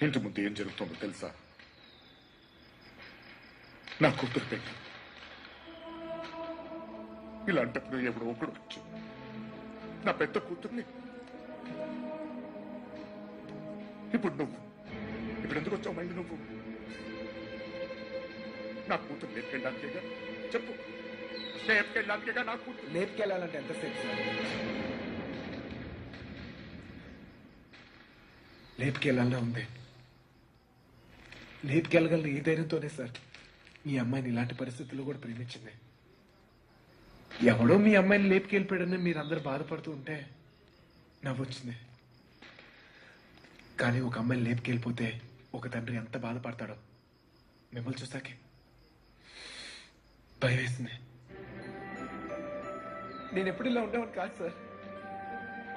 ఇంటి ముందు ఏం జరుగుతుందో తెలుసా? నా కూతురు పెట్టి ఇలాంటప్పుడు ఎవడో ఒకడు వచ్చి నా పెద్ద కూతుర్ని ఇప్పుడు ఎందుకు వచ్చావు మళ్ళీ నువ్వు? నా కూతురు లేపుకెళ్ళడానికేగా? చెప్పు, లేపుకెళ్ళడానికేగా నా కూతురు? లేపుకెళ్ళాలంటే ఎంతసేపు సార్? లేపుకెళ్ళాలనే ఉంది. లేపుకెళ్ళగలను ఈ ధైర్యంతోనే సార్ మీ అమ్మాయిని ఇలాంటి పరిస్థితుల్లో కూడా ప్రేమించింది. ఎవడో మీ అమ్మాయిని లేపుకెళ్ళిపోయాడని మీరందరూ బాధపడుతూ ఉంటే నవ్వొచ్చింది. కానీ ఒక అమ్మాయిని లేపుకెళ్ళిపోతే ఒక తండ్రి ఎంత బాధపడతాడో మిమ్మల్ని చూసాకే భయం వేసింది. నేను ఎప్పుడు ఇలా ఉండేవాడిని కాదు సార్.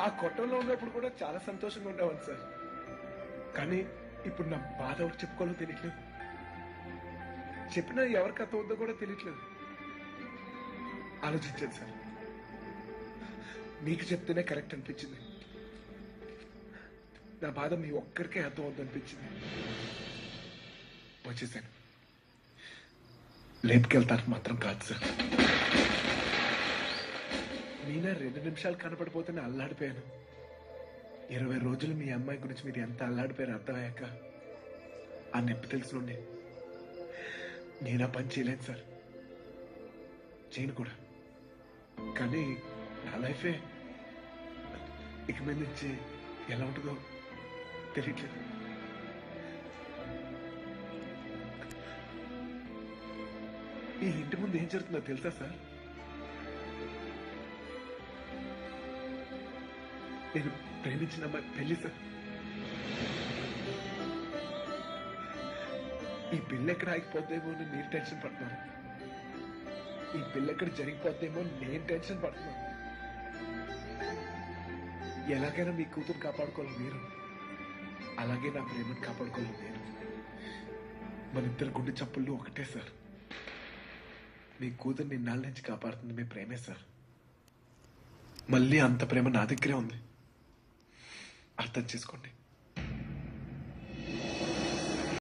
ఆ కొట్టంలో ఉన్నప్పుడు కూడా చాలా సంతోషంగా ఉండేవాడిని సార్. కానీ ఇప్పుడు నా బాధ ఒకటి చెప్పుకోవాలో తెలియట్లేదు. చెప్పినా ఎవరికి అర్థం అవుతుందో కూడా తెలియట్లేదు. ఆలోచించాను సార్. మీకు చెప్తేనే కరెక్ట్ అనిపించింది. నా బాధ మీ ఒక్కరికే అర్థం అవుతుంది అనిపించింది. వచ్చేసాను. లేపుకెళ్తానికి మాత్రం కాదు సార్. మీనా 2 నిమిషాలు కనపడిపోతేనే అల్లాడిపోయాను. 20 రోజులు మీ అమ్మాయి గురించి మీరు ఎంత అల్లాడిపోయారు అర్థమయ్యాక ఆ నొప్పి తెలుసులోనే నేను ఆ పని చేయలేను సార్. చేయను కూడా. కానీ నా లైఫే ఇక మీద నుంచి ఎలా ఉంటుందో తెలియట్లేదు. ఈ ఇంటి ముందు ఏం జరుగుతుందో తెలుసా సార్? నేను ప్రేమించిన అమ్మాయి పెళ్లి సార్. ఈ పెళ్లి ఎక్కడ ఆగిపోద్దేమో అని మీరు టెన్షన్ పడుతున్నాను. ఈ పెళ్లి ఎక్కడ జరిగిపోద్దేమో నేను టెన్షన్ పడుతున్నాను. ఎలాగైనా మీ కూతురు కాపాడుకోవాలి మీరు, అలాగే నా ప్రేమను కాపాడుకోవాలి నేను. మన ఇద్దరు గుండె చప్పుళ్ళు ఒకటే సార్. మీ కూతురు ఇన్నాళ్ళ నుంచి కాపాడుతుంది మీ ప్రేమే సార్. మళ్ళీ అంత ప్రేమ నా దగ్గరే ఉంది. అర్థం చేసుకోండి.